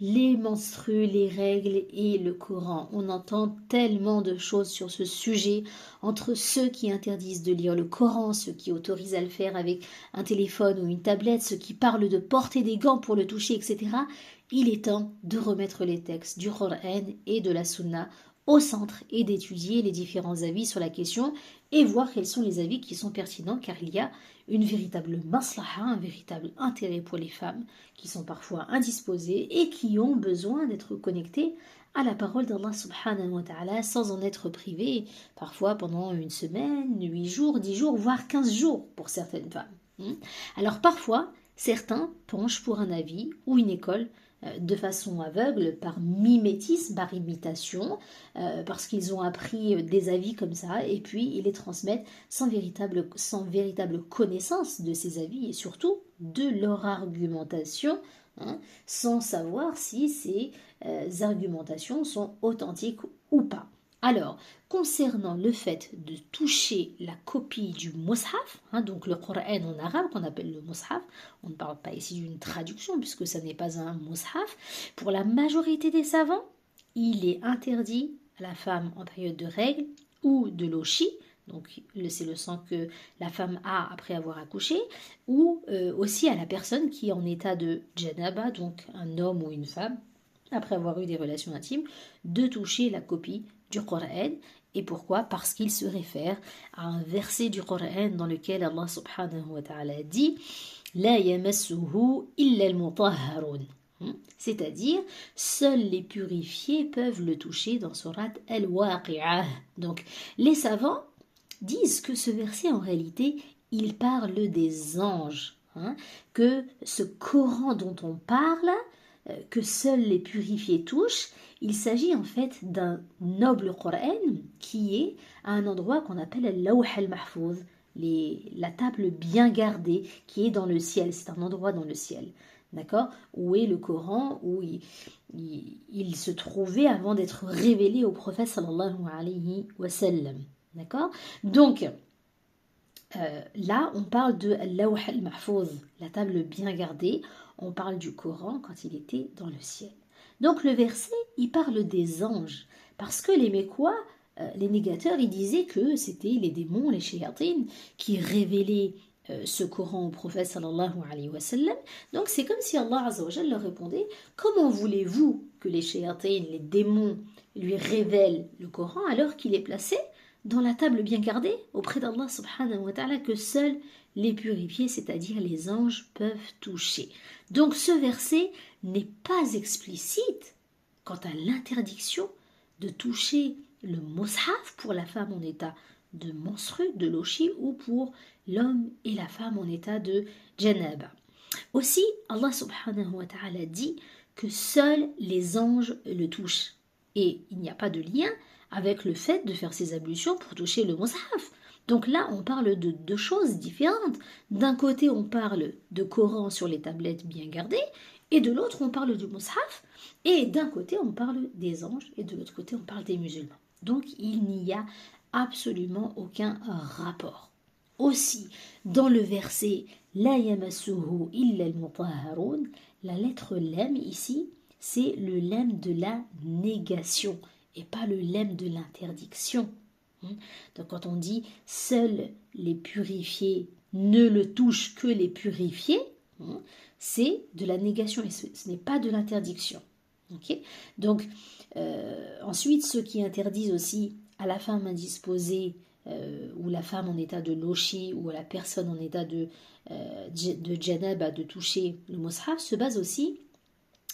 les menstrues, les règles et le Coran. On entend tellement de choses sur ce sujet, entre ceux qui interdisent de lire le Coran, ceux qui autorisent à le faire avec un téléphone ou une tablette, ceux qui parlent de porter des gants pour le toucher, etc. Il est temps de remettre les textes du Coran et de la Sunna au centre et d'étudier les différents avis sur la question et voir quels sont les avis qui sont pertinents, car il y a une véritable maslaha, un véritable intérêt pour les femmes qui sont parfois indisposées et qui ont besoin d'être connectées à la parole d'Allah subhanahu wa ta'ala sans en être privées, parfois pendant une semaine, 8 jours, 10 jours, voire 15 jours pour certaines femmes. Alors parfois, certains penchent pour un avis ou une école de façon aveugle, par mimétisme, par imitation, parce qu'ils ont appris des avis comme ça, et puis ils les transmettent sans véritable connaissance de ces avis, et surtout de leur argumentation, sans savoir si ces argumentations sont authentiques ou pas. Alors, concernant le fait de toucher la copie du mushaf, donc le Coran en arabe qu'on appelle le mushaf, on ne parle pas ici d'une traduction puisque ça n'est pas un mushaf, pour la majorité des savants, il est interdit à la femme en période de règles ou de lochi, donc c'est le sang que la femme a après avoir accouché, ou aussi à la personne qui est en état de janaba, donc un homme ou une femme, après avoir eu des relations intimes, de toucher la copie du Coran. Et pourquoi? Parce qu'il se réfère à un verset du Coran dans lequel Allah subhanahu wa ta'ala dit La yamassuhu illa al-mutahharun. C'est-à-dire, seuls les purifiés peuvent le toucher dans Surat Al-Waqi'ah. Donc, les savants disent que ce verset, en réalité, il parle des anges. Que ce Coran dont on parle, que seuls les purifiés touchent, il s'agit en fait d'un noble Coran qui est à un endroit qu'on appelle al-Lawh al-Mahfouz, la table bien gardée qui est dans le ciel. C'est un endroit dans le ciel, d'accord, où est le Coran, où il se trouvait avant d'être révélé au prophète sallallahu alayhi wa sallam, d'accord. Donc là, on parle de al-Lawh al-Mahfouz, la table bien gardée. On parle du Coran quand il était dans le ciel. Donc le verset, il parle des anges, parce que les Mécois, les négateurs, ils disaient que c'était les démons, les shayatines, qui révélaient ce Coran au prophète sallallahu alayhi wa sallam. Donc c'est comme si Allah azza wa jalla leur répondait, comment voulez-vous que les shayatines, les démons, lui révèlent le Coran alors qu'il est placé dans la table bien gardée auprès d'Allah subhanahu wa ta'ala, que seuls les purifiés, c'est-à-dire les anges, peuvent toucher. Donc ce verset n'est pas explicite quant à l'interdiction de toucher le mushaf pour la femme en état de menstrue, de lochi, ou pour l'homme et la femme en état de janaba. Aussi, Allah subhanahu wa ta'ala dit que seuls les anges le touchent. Et il n'y a pas de lien avec le fait de faire ses ablutions pour toucher le mushaf. Donc là, on parle de deux choses différentes. D'un côté, on parle de Coran sur les tablettes bien gardées, et de l'autre, on parle du mushaf. Et d'un côté, on parle des anges, et de l'autre côté, on parle des musulmans. Donc il n'y a absolument aucun rapport. Aussi, dans le verset La yamassuhu illa al-mutahharun, la lettre lem ici, c'est le lem de la négation et pas le lem de l'interdiction. Donc quand on dit seuls les purifiés ne le touchent que les purifiés, c'est de la négation et ce n'est pas de l'interdiction. Okay. Donc ensuite, ceux qui interdisent aussi à la femme indisposée ou la femme en état de lochi ou à la personne en état de janaba de toucher le mushaf se basent aussi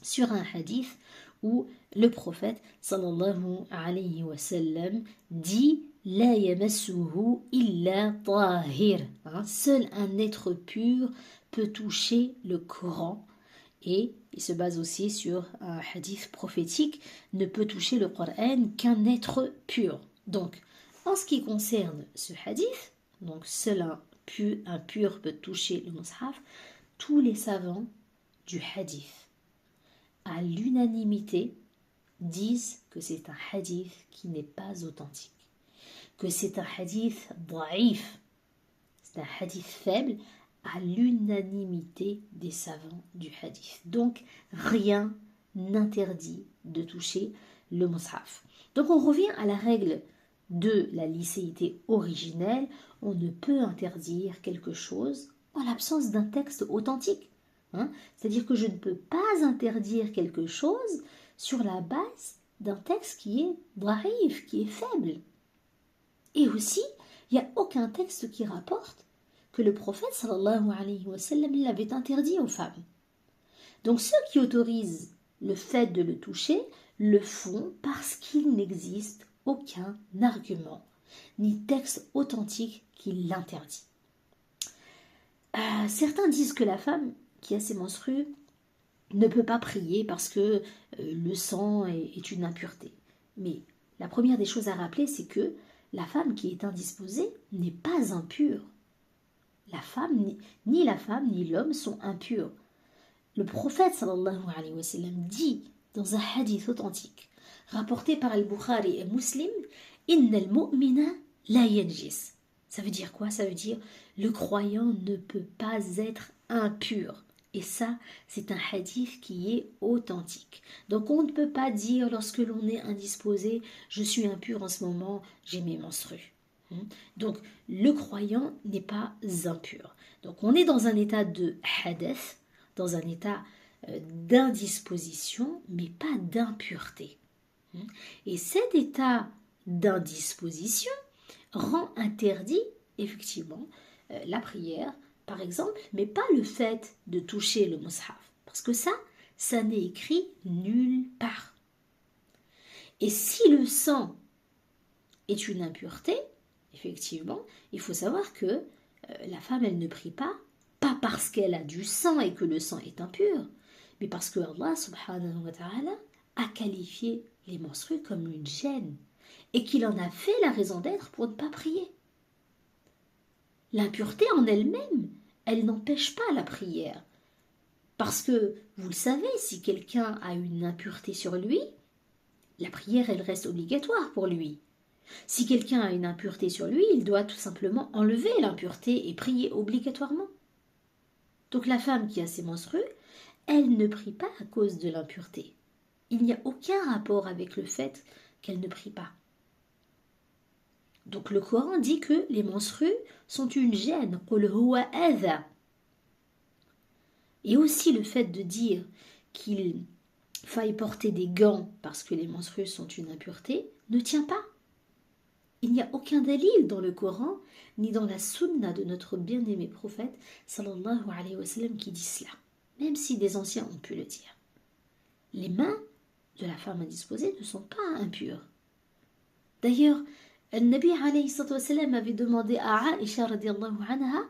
sur un hadith où le prophète sallallahu alayhi wa sallam dit La yamassuhu illa tahir. Seul un être pur peut toucher le Coran. Et il se base aussi sur un hadith prophétique, ne peut toucher le Coran qu'un être pur. Donc, en ce qui concerne ce hadith, donc seul un pur peut toucher le mushaf, tous les savants du hadith, à l'unanimité, disent que c'est un hadith qui n'est pas authentique, que c'est un hadith da'if, c'est un hadith faible, à l'unanimité des savants du hadith. Donc rien interdit de toucher le mushaf. Donc on revient à la règle de la licéité originelle, on ne peut interdire quelque chose en l'absence d'un texte authentique. C'est-à-dire que je ne peux pas interdire quelque chose sur la base d'un texte qui est dhaïf, qui est faible. Et aussi, il n'y a aucun texte qui rapporte que le prophète sallallahu alayhi wa sallam l'avait interdit aux femmes. Donc ceux qui autorisent le fait de le toucher le font parce qu'il n'existe aucun argument ni texte authentique qui l'interdit. Certains disent que la femme qui a ses menstrues ne peut pas prier parce que le sang est une impureté. Mais la première des choses à rappeler, c'est que la femme qui est indisposée n'est pas impure. La femme, ni la femme ni l'homme sont impurs. Le prophète sallallahu alayhi wa sallam dit dans un hadith authentique, rapporté par Al-Bukhari et Muslim, « Inna al-mu'mina la yanjis » Ça veut dire quoi? Ça veut dire le croyant ne peut pas être impur. Et ça, c'est un hadith qui est authentique. Donc on ne peut pas dire lorsque l'on est indisposé, je suis impur en ce moment, j'ai mes menstrues. Donc le croyant n'est pas impur. Donc on est dans un état de hadath, dans un état d'indisposition, mais pas d'impureté. Et cet état d'indisposition rend interdit effectivement la prière, par exemple, mais pas le fait de toucher le mushaf, parce que ça n'est écrit nulle part. Et si le sang est une impureté, effectivement, il faut savoir que la femme, elle ne prie pas parce qu'elle a du sang et que le sang est impur, mais parce que Allah subhanahu wa ta'ala a qualifié les menstrues comme une gêne et qu'il en a fait la raison d'être pour ne pas prier. L'impureté en elle-même, elle n'empêche pas la prière. Parce que, vous le savez, si quelqu'un a une impureté sur lui, la prière, elle reste obligatoire pour lui. Si quelqu'un a une impureté sur lui, il doit tout simplement enlever l'impureté et prier obligatoirement. Donc la femme qui a ses menstrues, elle ne prie pas à cause de l'impureté. Il n'y a aucun rapport avec le fait qu'elle ne prie pas. Donc le Coran dit que les menstrues sont une gêne. Et aussi le fait de dire qu'il faille porter des gants parce que les menstrues sont une impureté ne tient pas. Il n'y a aucun dalil dans le Coran ni dans la sunna de notre bien-aimé prophète sallallahu alayhi wa sallam qui dit cela, même si des anciens ont pu le dire. Les mains de la femme indisposée ne sont pas impures. D'ailleurs, le Nabi alayhi wa sallam avait demandé à Aïcha radiallahu anha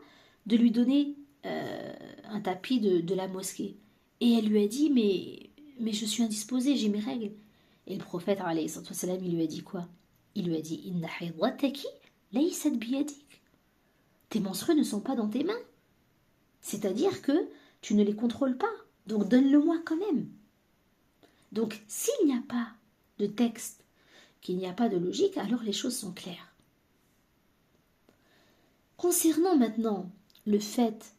de lui donner un tapis de la mosquée. Et elle lui a dit, mais je suis indisposée, j'ai mes règles. Et le prophète alayhi wa sallam, il lui a dit quoi? Il lui a dit, Inna haydwataki laysat biyadik. Tes menstrues ne sont pas dans tes mains. C'est-à-dire que tu ne les contrôles pas. Donc donne-le-moi quand même. Donc s'il n'y a pas de texte, qu'il n'y a pas de logique, alors les choses sont claires. Concernant maintenant le fait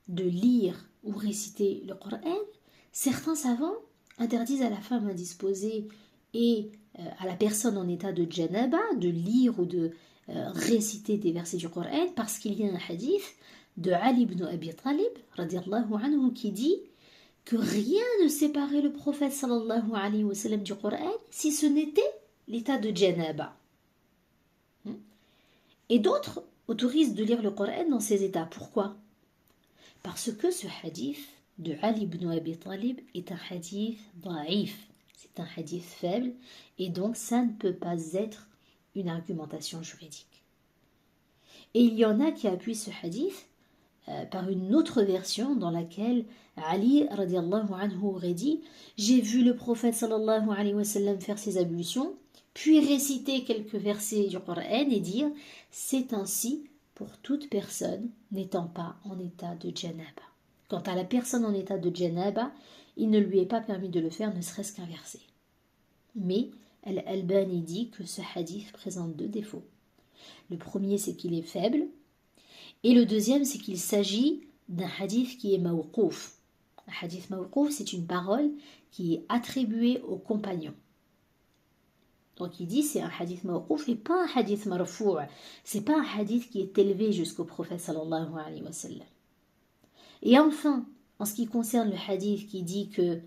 de lire ou réciter le Coran, certains savants interdisent à la femme indisposée et à la personne en état de janaba de lire ou de réciter des versets du Coran parce qu'il y a un hadith de Ali ibn Abi Talib radiallahu anhu qui dit que rien ne séparait le prophète sallallahu alayhi wa sallam du Coran si ce n'était l'état de janaba. Et d'autres autorisent de lire le Coran dans ces états. Pourquoi? Parce que ce hadith de Ali ibn Abi Talib est un hadith daïf. C'est un hadith faible et donc ça ne peut pas être une argumentation juridique. Et il y en a qui appuient ce hadith par une autre version dans laquelle Ali radiallahu anhu aurait dit « J'ai vu le prophète sallallahu alayhi wa sallam faire ses ablutions, puis réciter quelques versets du Coran et dire « C'est ainsi pour toute personne n'étant pas en état de janaba. » Quant à la personne en état de janaba, il ne lui est pas permis de le faire, ne serait-ce qu'un verset. Mais Al-Albani dit que ce hadith présente deux défauts. Le premier, c'est qu'il est faible, et le deuxième, c'est qu'il s'agit d'un hadith qui est mawqouf. Un hadith mawqouf, c'est une parole qui est attribué aux compagnons. Donc il dit c'est un hadith mawqouf et pas un hadith marfou'. C'est pas un hadith qui est élevé jusqu'au prophète sallallahu alayhi wa sallam. Et enfin, en ce qui concerne le hadith qui dit que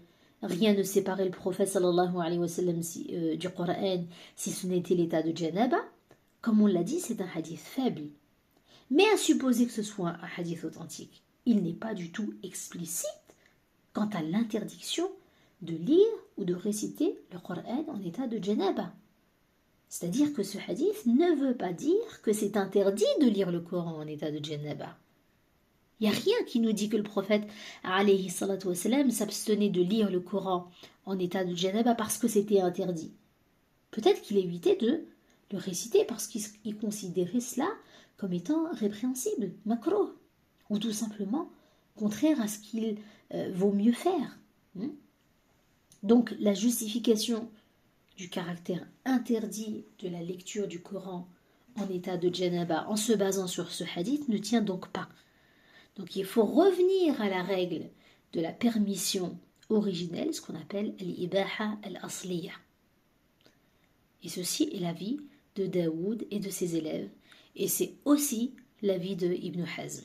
rien ne séparait le prophète sallallahu alayhi wa sallam du Coran si ce n'était l'état de janaba, comme on l'a dit, c'est un hadith faible. Mais à supposer que ce soit un hadith authentique, il n'est pas du tout explicite quant à l'interdiction de lire ou de réciter le Coran en état de janaba. C'est-à-dire que ce hadith ne veut pas dire que c'est interdit de lire le Coran en état de janaba. Il n'y a rien qui nous dit que le prophète alayhi salatu wassalam s'abstenait de lire le Coran en état de janaba parce que c'était interdit. Peut-être qu'il évitait de le réciter parce qu'il considérait cela comme étant répréhensible, makruh, ou tout simplement contraire à ce qu'il vaut mieux faire. Donc la justification du caractère interdit de la lecture du Coran en état de janaba en se basant sur ce hadith ne tient donc pas. Donc il faut revenir à la règle de la permission originelle, ce qu'on appelle l'ibaha al-asliya. Et ceci est l'avis de Daoud et de ses élèves, et c'est aussi l'avis de Ibn Hazm.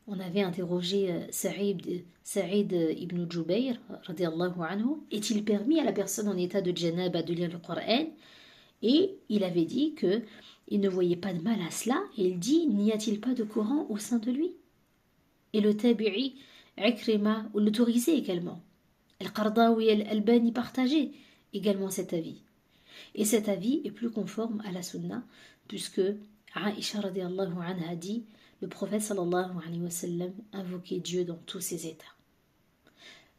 On avait interrogé Saïd ibn Jubayr, radiallahu anhu, est-il permis à la personne en état de janaba de lire le Coran? Et il avait dit que il ne voyait pas de mal à cela, et il dit, n'y a-t-il pas de Coran au sein de lui? Et le tabi'i Ikrima l'autorisait également. Al-Qardawi et Al-Albani partageaient également cet avis. Et cet avis est plus conforme à la sunna, puisque Aïcha radiallahu anha dit, le prophète sallallahu alayhi wa sallam invoquait Dieu dans tous ses états.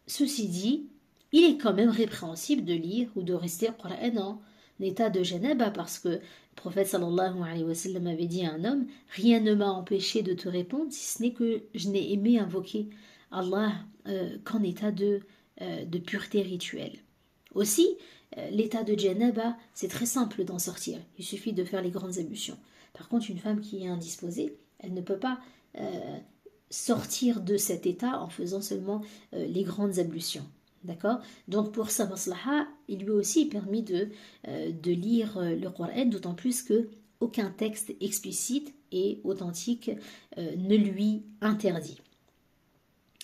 Ceci dit, il est quand même répréhensible de lire ou de rester au Coran en état de janaba, parce que le prophète sallallahu alayhi wa sallam avait dit à un homme, rien ne m'a empêché de te répondre si ce n'est que je n'ai aimé invoquer Allah qu'en état de pureté rituelle. Aussi, l'état de janaba, c'est très simple d'en sortir, il suffit de faire les grandes ablutions. Par contre, une femme qui est indisposée, elle ne peut pas sortir de cet état en faisant seulement les grandes ablutions. D'accord? Donc pour sa maslaha, il lui aussi permis de lire le Coran, d'autant plus que aucun texte explicite et authentique ne lui interdit.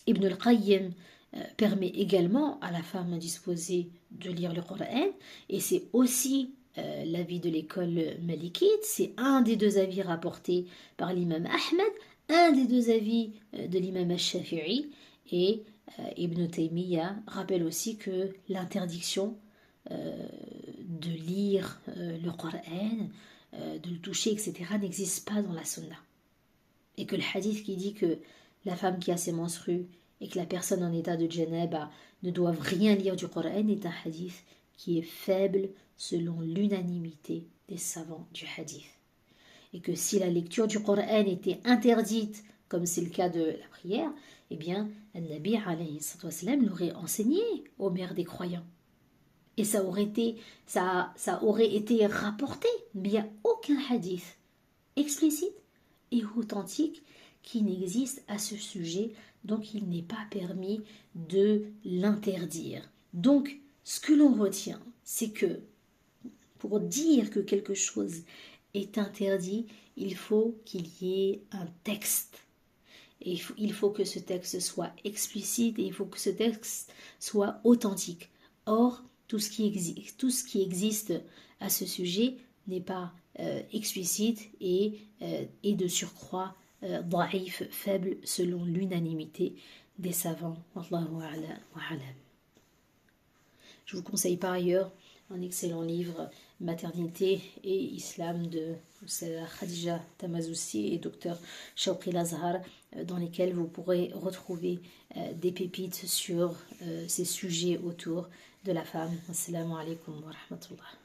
Ibn al-Qayyim permet également à la femme indisposée de lire le Coran, et c'est aussi l'avis de l'école malikite, c'est un des deux avis rapportés par l'imam Ahmed, un des deux avis de l'imam al-Shafi'i, et Ibn Taymiyyah rappelle aussi que l'interdiction de lire le Coran, de le toucher, etc., n'existe pas dans la sunna. Et que le hadith qui dit que la femme qui a ses menstrues et que la personne en état de janaba ne doivent rien lire du Coran est un hadith qui est faible selon l'unanimité des savants du hadith. Et que si la lecture du Coran était interdite, comme c'est le cas de la prière, eh bien, An-Nabi alayhi sallam l'aurait enseigné aux mères des croyants. Et ça aurait été rapporté, mais il n'y a aucun hadith explicite et authentique qui n'existe à ce sujet, donc il n'est pas permis de l'interdire. Donc, ce que l'on retient, c'est que pour dire que quelque chose est interdit, il faut qu'il y ait un texte. Et il faut que ce texte soit explicite et il faut que ce texte soit authentique. Or, tout ce qui existe à ce sujet n'est pas explicite et de surcroît daïf, faible selon l'unanimité des savants. Wallahu a'lam wa a'lam. Je vous conseille par ailleurs un excellent livre, Maternité et Islam de Khadija Tamazoussi et Dr Shawqi Lazhar, dans lesquels vous pourrez retrouver des pépites sur ces sujets autour de la femme. Assalamu alaikum wa rahmatullah.